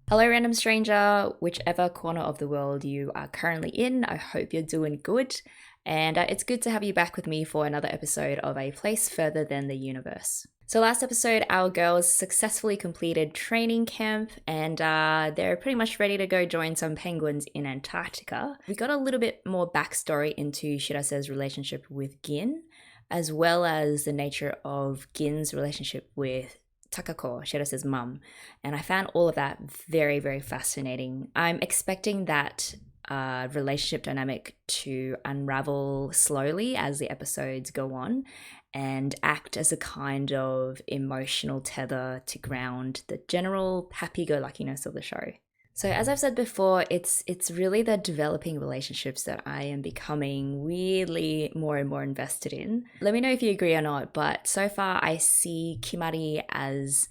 Hello, random stranger, whichever corner of the world you are currently in. I hope you're doing good. And it's good to have you back with me for another episode of A Place Further Than the Universe. So, last episode, our girls successfully completed training camp and they're pretty much ready to go join some penguins in Antarctica. We got a little bit more backstory into Shirase's relationship with Gin, as well as the nature of Gin's relationship with Takako, Shirase's mum, and I found all of that very, very fascinating. I'm expecting that relationship dynamic to unravel slowly as the episodes go on and act as a kind of emotional tether to ground the general happy-go-luckiness of the show. So as I've said before, it's really the developing relationships that I am becoming really more and more invested in. Let me know if you agree or not, but so far I see Kimari as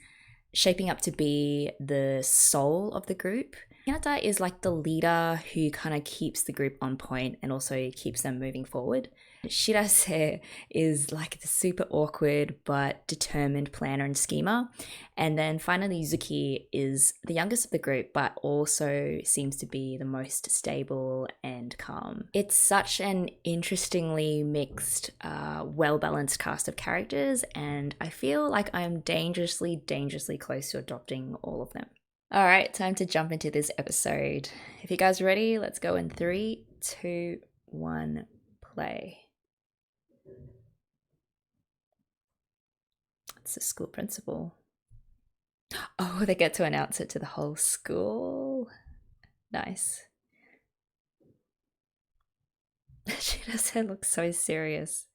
shaping up to be the soul of the group. Hinata is like the leader who kind of keeps the group on point and also keeps them moving forward. Shirase is like the super awkward but determined planner and schemer. And then finally, Yuzuki is the youngest of the group but also seems to be the most stable and calm. It's such an interestingly mixed, well balanced cast of characters, and I feel like I'm dangerously, dangerously close to adopting all of them. All right, time to jump into this episode. If you guys are ready, let's go in 3, 2, 1, play. It's the school principal. Oh, they get to announce it to the whole school. Nice. She doesn't look so serious.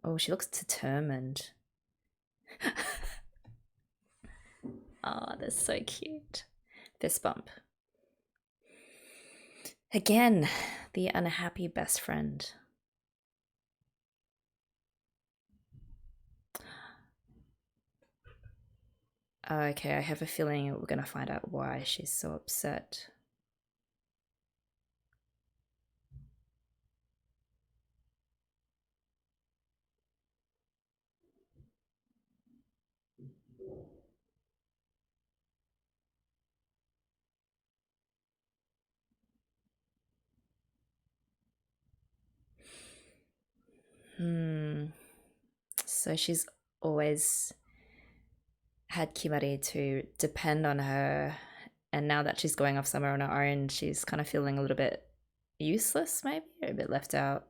Oh, she looks determined. Oh, they're so cute. Fist bump. Again, the unhappy best friend. Okay, I have a feeling we're gonna find out why she's so upset. So she's always had Kimari to depend on her, and now that she's going off somewhere on her own, she's kind of feeling a little bit useless, maybe, or a bit left out.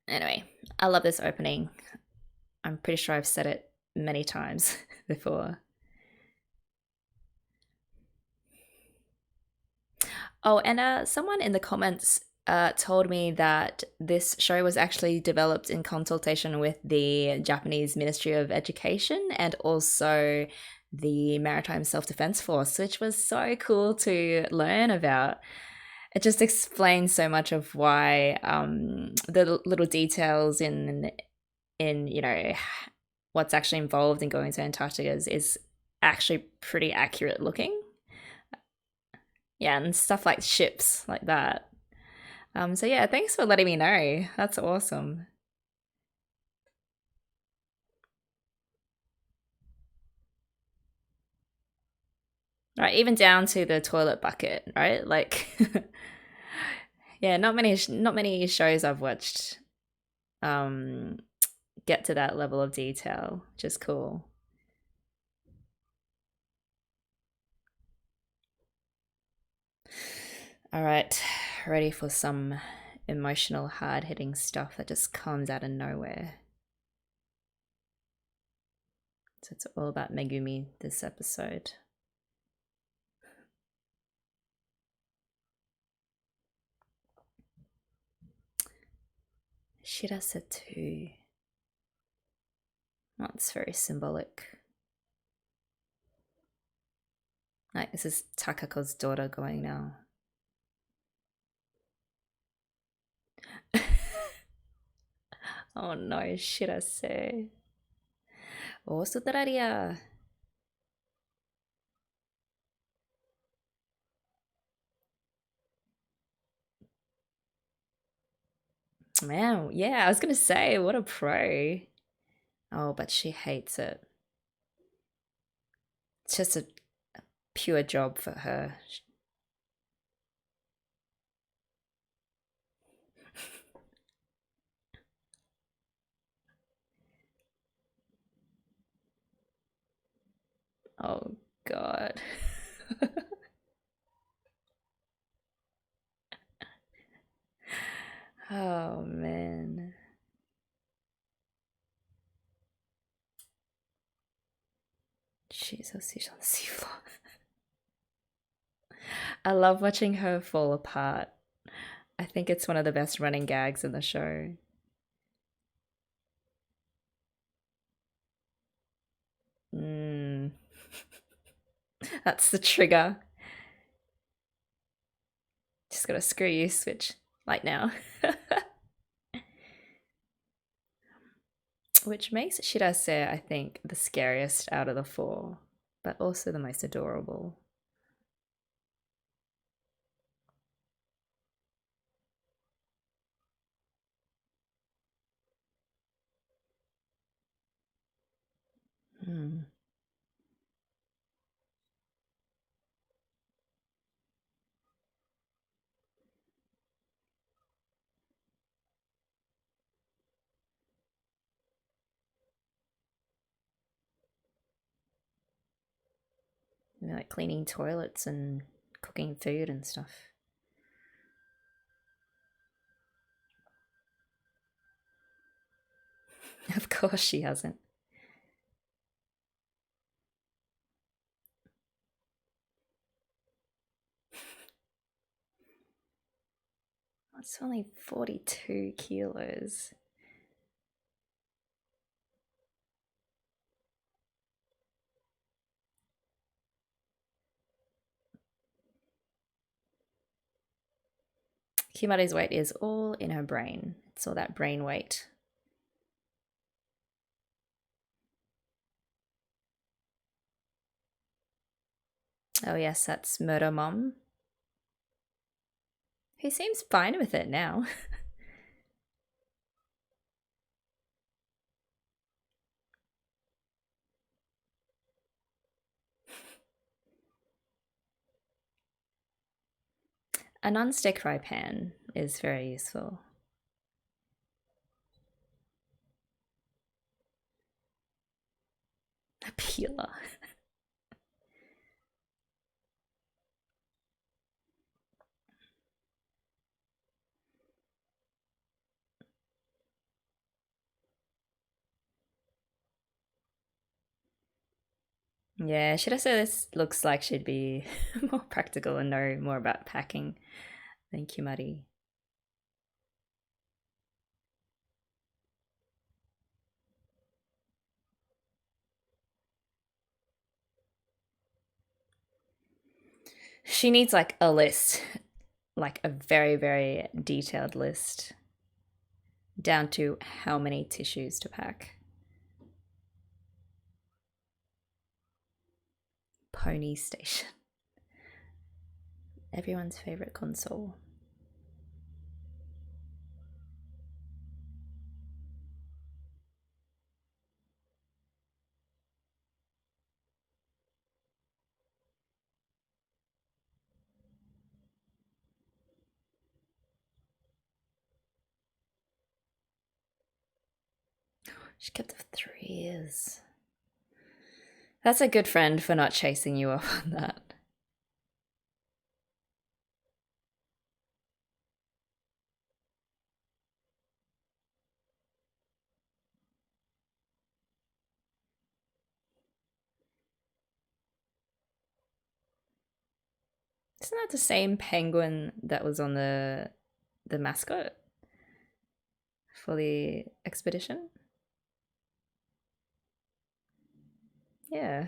Anyway, I love this opening. I'm pretty sure I've said it many times before. Oh, and someone in the comments told me that this show was actually developed in consultation with the Japanese Ministry of Education and also the Maritime Self-Defense Force, which was so cool to learn about. It just explains so much of why the little details in what's actually involved in going to Antarctica is actually pretty accurate looking. Yeah, and stuff like ships like that. So yeah, thanks for letting me know. That's awesome. Right, even down to the toilet bucket, right? Like, yeah, not many shows I've watched um get to that level of detail. Just cool. All right, ready for some emotional, hard-hitting stuff that just comes out of nowhere. So it's all about Megumi this episode. Shirase too. That's very symbolic. Like, this is Takako's daughter going now. Oh no, Shirase. Oh, Sutararia. Man, yeah, I was gonna say, what a pro. Oh, but she hates it. It's just a pure job for her. Oh, God. Oh, man. Jesus, she's on the seafloor. I love watching her fall apart. I think it's one of the best running gags in the show. Mm. That's the trigger. Just gotta screw you, switch. Like now. Which makes Shirase, I think, the scariest out of the four, but also the most adorable. Hmm. You know, like cleaning toilets and cooking food and stuff. Of course she hasn't. It's only 42 kilos. Kimari's weight is all in her brain. It's all that brain weight. Oh yes, that's Murder Mom. Who seems fine with it now. A non-stick fry pan is very useful. A peeler. Yeah, should I say this looks like she'd be more practical and know more about packing than Kimari. She needs like a list, like a very, very detailed list, down to how many tissues to pack. Pony Station. Everyone's favorite console. She kept it for 3 years. That's a good friend for not chasing you up on that. Isn't that the same penguin that was on the mascot for the expedition? Yeah.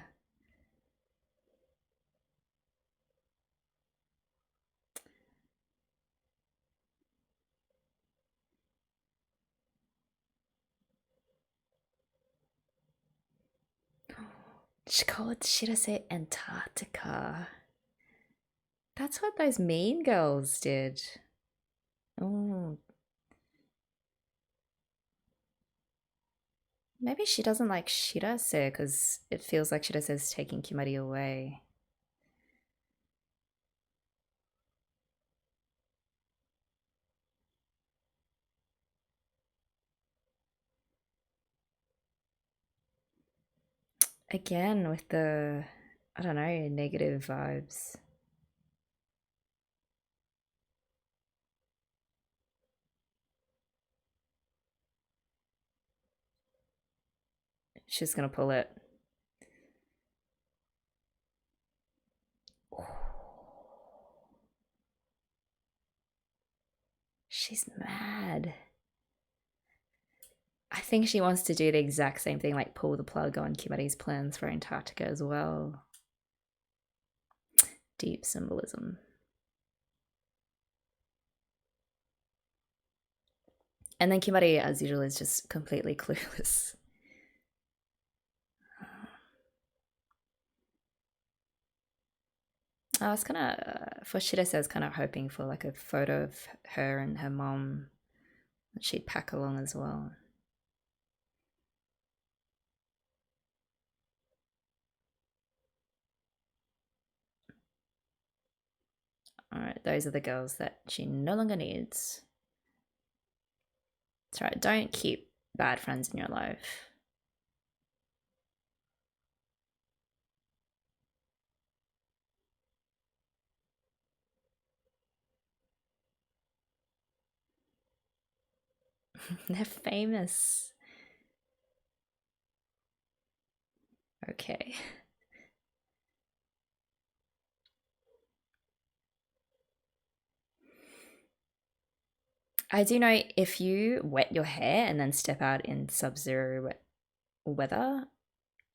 She called Shirase Antarctica. That's what those mean girls did. Oh. Maybe she doesn't like Shirase because it feels like Shirase is taking Kimari away. Again, with the, I don't know, negative vibes. She's gonna pull it. She's mad. I think she wants to do the exact same thing, like pull the plug on Kimari's plans for Antarctica as well. Deep symbolism. And then Kimari, as usual, is just completely clueless. I was kind of, for Shirase, I was kind of hoping for like a photo of her and her mom that she'd pack along as well. Alright, those are the girls that she no longer needs. That's right, don't keep bad friends in your life. They're famous. Okay. I do know if you wet your hair and then step out in sub-zero weather,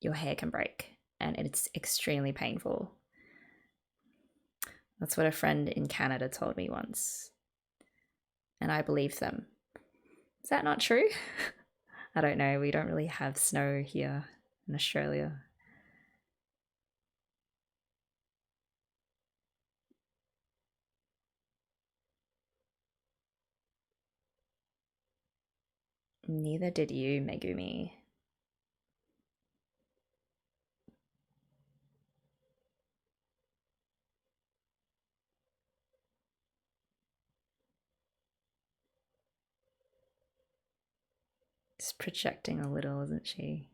your hair can break and it's extremely painful. That's what a friend in Canada told me once. And I believed them. Is that not true? I don't know. We don't really have snow here in Australia. Neither did you, Megumi. Just projecting a little, isn't she?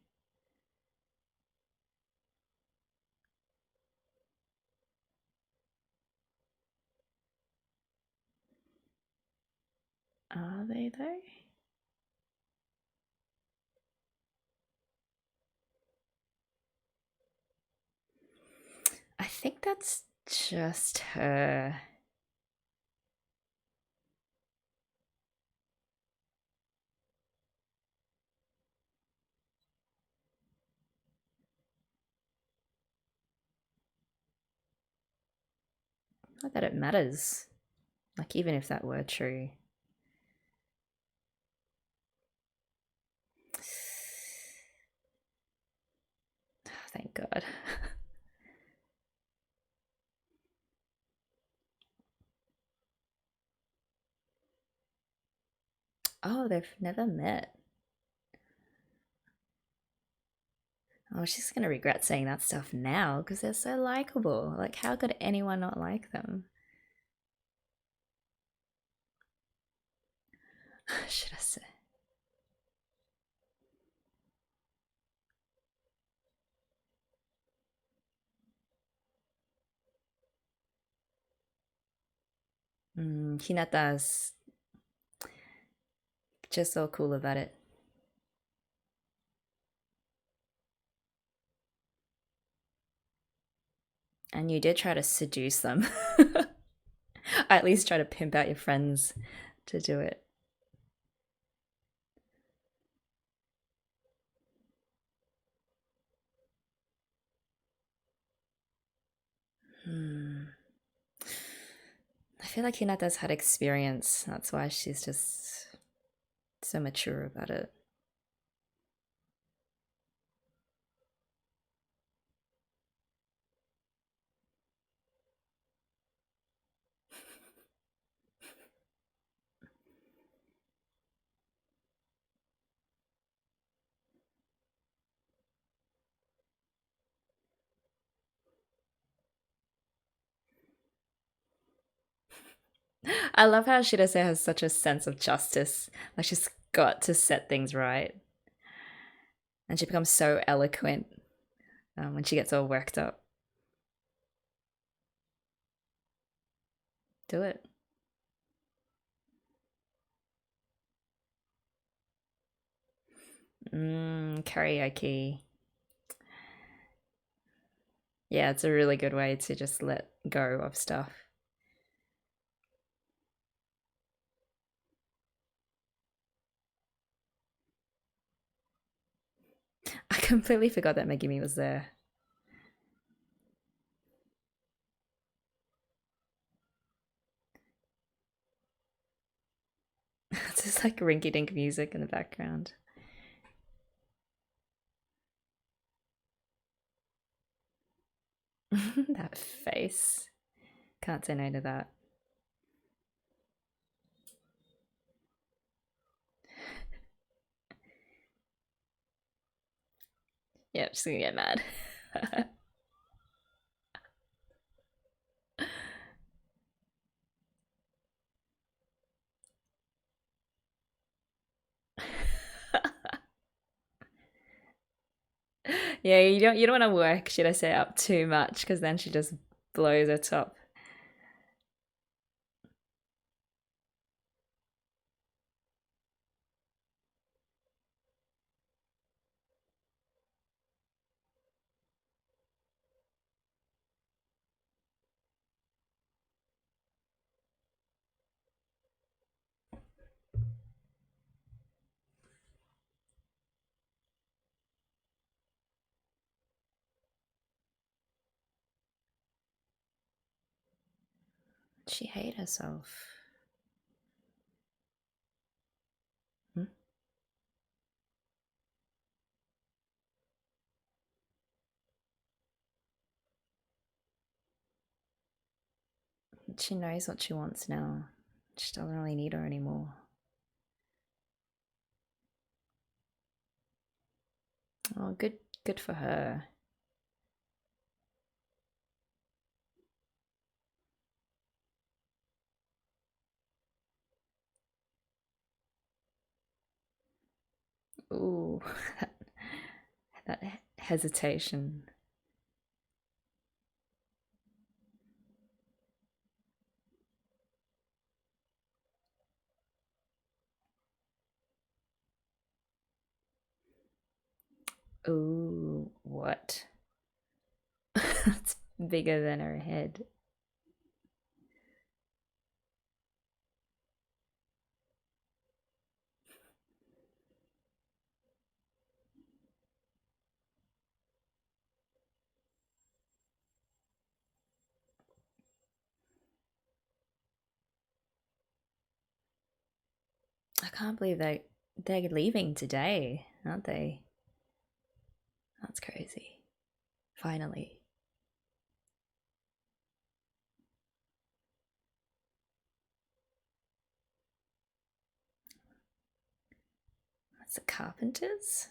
Are they though? I think that's just her. Not that it matters. Like, even if that were true. Thank God. Oh, they've never met. Oh, she's gonna regret saying that stuff now because they're so likable. Like, how could anyone not like them? Should I say? Hinata's just so cool about it. And you did try to seduce them. At least try to pimp out your friends to do it. I feel like Hinata's had experience. That's why she's just so mature about it. I love how Shirase has such a sense of justice. Like she's got to set things right. And she becomes so eloquent when she gets all worked up. Do it. Karaoke. Yeah, it's a really good way to just let go of stuff. I completely forgot that Megumi was there. It's just like rinky dink music in the background. That face. Can't say no to that. Yeah, I'm just gonna get mad. Yeah, you don't want to work, should I say, up too much because then she just blows her top. She hate herself. Hmm? She knows what she wants now. She doesn't really need her anymore. Oh, good for her. Ooh, that hesitation. Ooh, what? It's bigger than her head. I can't believe they're leaving today, aren't they? That's crazy. Finally. That's the Carpenters?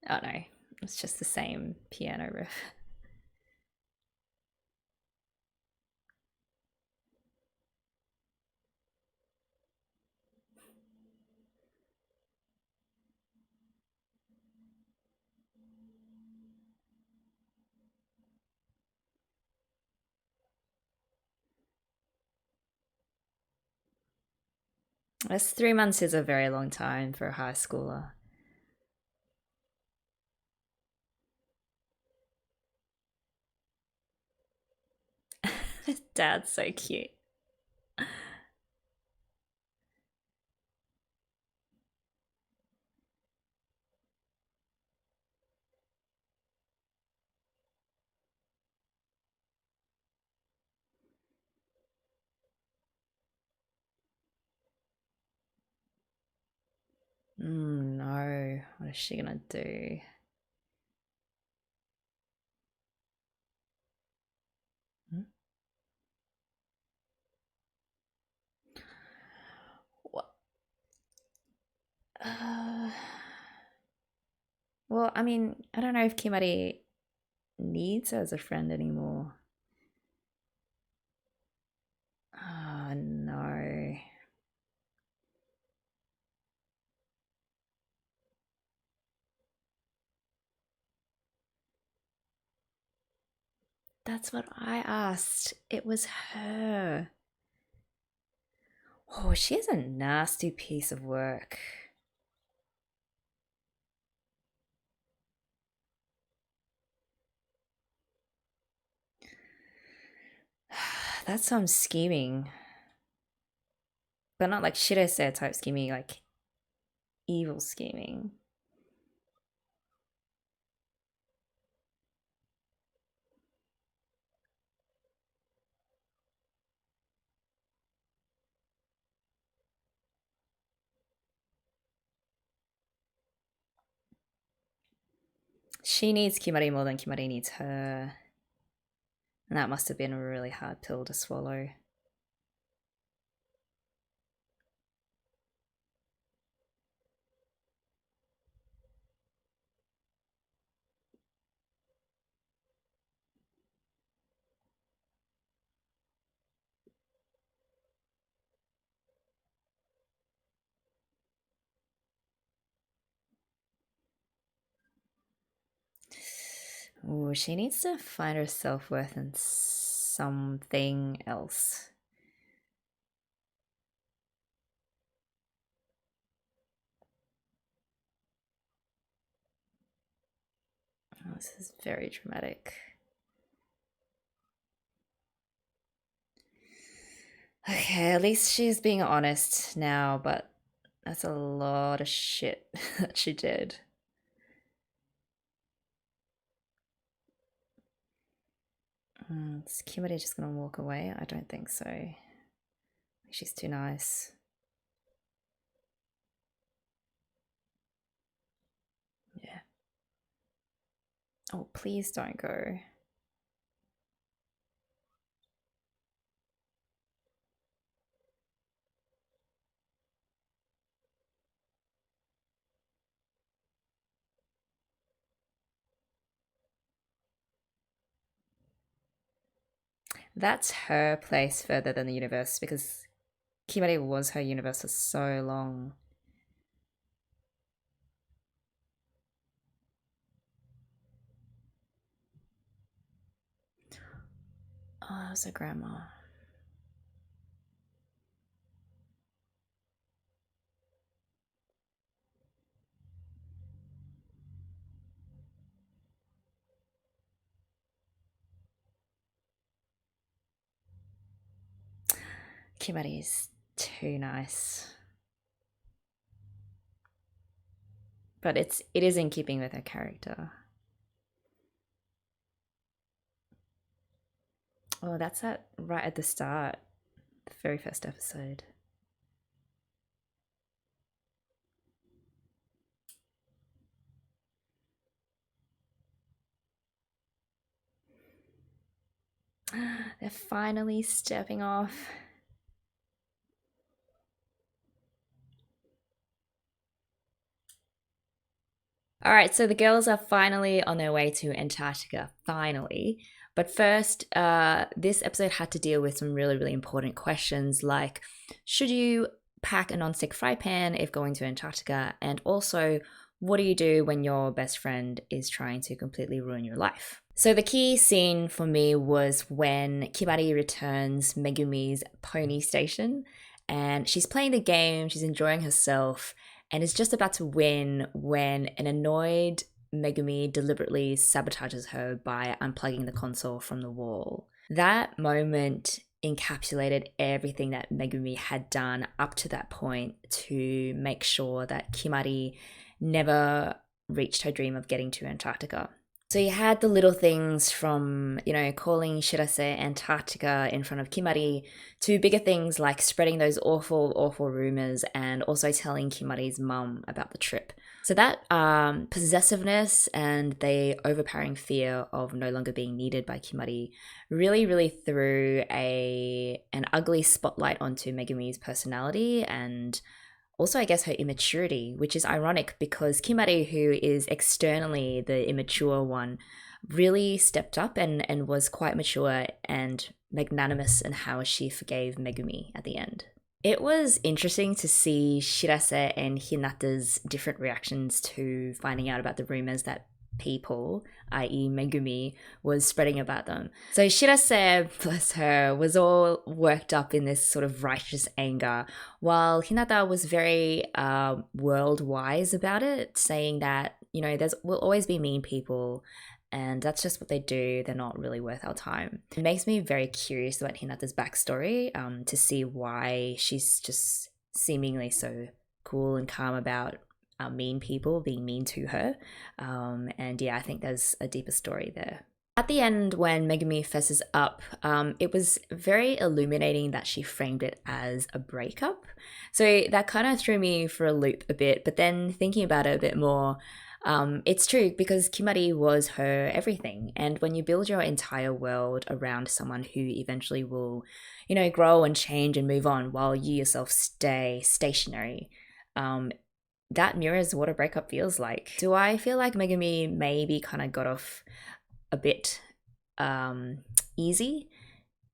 Oh no, it's just the same piano riff. That's 3 months is a very long time for a high schooler. His dad's so cute. No. What is she gonna do? Hmm? What? Uh, well, I mean, I don't know if Kimari needs her as a friend anymore. That's what I asked. It was her. Oh, she is a nasty piece of work. That's some scheming. But not like Shirase type scheming, like evil scheming. She needs Kimari more than Kimari needs her. And that must have been a really hard pill to swallow. Oh, she needs to find her self-worth in something else. Oh, this is very dramatic. Okay, at least she's being honest now, but that's a lot of shit that she did. Is Kimari just gonna walk away? I don't think so. She's too nice. Yeah. Oh, please don't go. That's her place further than the universe because Kimari was her universe for so long. Oh, that was her grandma. Kimari is too nice. But it is in keeping with her character. Oh, that's that right at the start, the very first episode. They're finally stepping off. All right, so the girls are finally on their way to Antarctica, finally. But first, this episode had to deal with some really, really important questions like should you pack a non-stick fry pan if going to Antarctica? And also, what do you do when your best friend is trying to completely ruin your life? So the key scene for me was when Kimari returns Megumi's pony station and she's playing the game, she's enjoying herself, and is just about to win when an annoyed Megumi deliberately sabotages her by unplugging the console from the wall. That moment encapsulated everything that Megumi had done up to that point to make sure that Kimari never reached her dream of getting to Antarctica. So you had the little things from, calling Shirase Antarctica in front of Kimari to bigger things like spreading those awful, awful rumors and also telling Kimari's mum about the trip. So that possessiveness and the overpowering fear of no longer being needed by Kimari really, really threw an ugly spotlight onto Megumi's personality and also, I guess, her immaturity, which is ironic because Kimari, who is externally the immature one, really stepped up and was quite mature and magnanimous in how she forgave Megumi at the end. It was interesting to see Shirase and Hinata's different reactions to finding out about the rumors that people, i.e. Megumi, was spreading about them. So Shirase, bless her, was all worked up in this sort of righteous anger, while Hinata was very world-wise about it, saying that, there's will always be mean people, and that's just what they do. They're not really worth our time. It makes me very curious about Hinata's backstory, to see why she's just seemingly so cool and calm about mean people being mean to her. And yeah, I think there's a deeper story there. At the end, when Megumi fesses up, it was very illuminating that she framed it as a breakup. So that kind of threw me for a loop a bit, but then thinking about it a bit more, it's true, because Kimari was her everything. And when you build your entire world around someone who eventually will, grow and change and move on while you yourself stay stationary, that mirrors what a breakup feels like. Do I feel like Megumi maybe kind of got off a bit easy?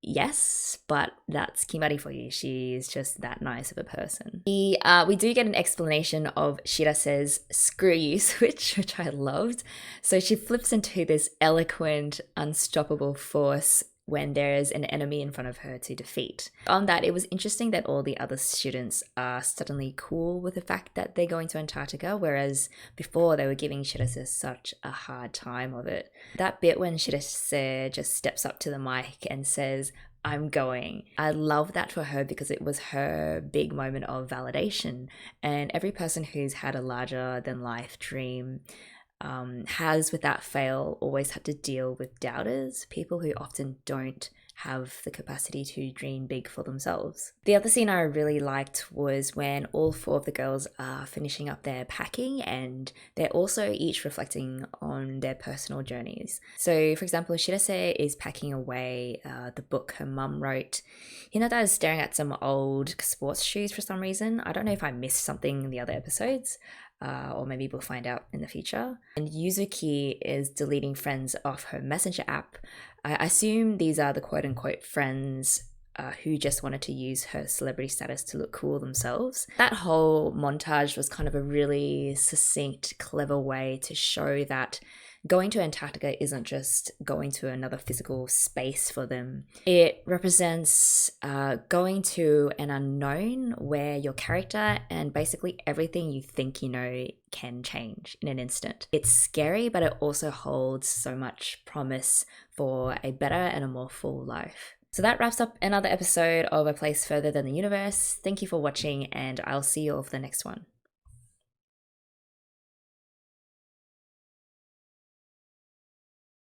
Yes, but that's Kimari for you. She's just that nice of a person. We do get an explanation of Shirase's screw you switch, which I loved. So she flips into this eloquent, unstoppable force when there's an enemy in front of her to defeat. On that, it was interesting that all the other students are suddenly cool with the fact that they're going to Antarctica, whereas before they were giving Shirase such a hard time of it. That bit when Shirase just steps up to the mic and says, "I'm going." I love that for her, because it was her big moment of validation. And every person who's had a larger than life dream has, without fail, always had to deal with doubters, people who often don't have the capacity to dream big for themselves. The other scene I really liked was when all 4 of the girls are finishing up their packing, and they're also each reflecting on their personal journeys. So, for example, Shirase is packing away the book her mum wrote. Hinata is staring at some old sports shoes for some reason. I don't know if I missed something in the other episodes. Or maybe we'll find out in the future. And Yuzuki is deleting friends off her messenger app. I assume these are the quote-unquote friends who just wanted to use her celebrity status to look cool themselves. That whole montage was kind of a really succinct, clever way to show that going to Antarctica isn't just going to another physical space for them. It represents going to an unknown where your character and basically everything you think you know can change in an instant. It's scary, but it also holds so much promise for a better and a more full life. So that wraps up another episode of A Place Further Than the Universe. Thank you for watching, and I'll see you all for the next one.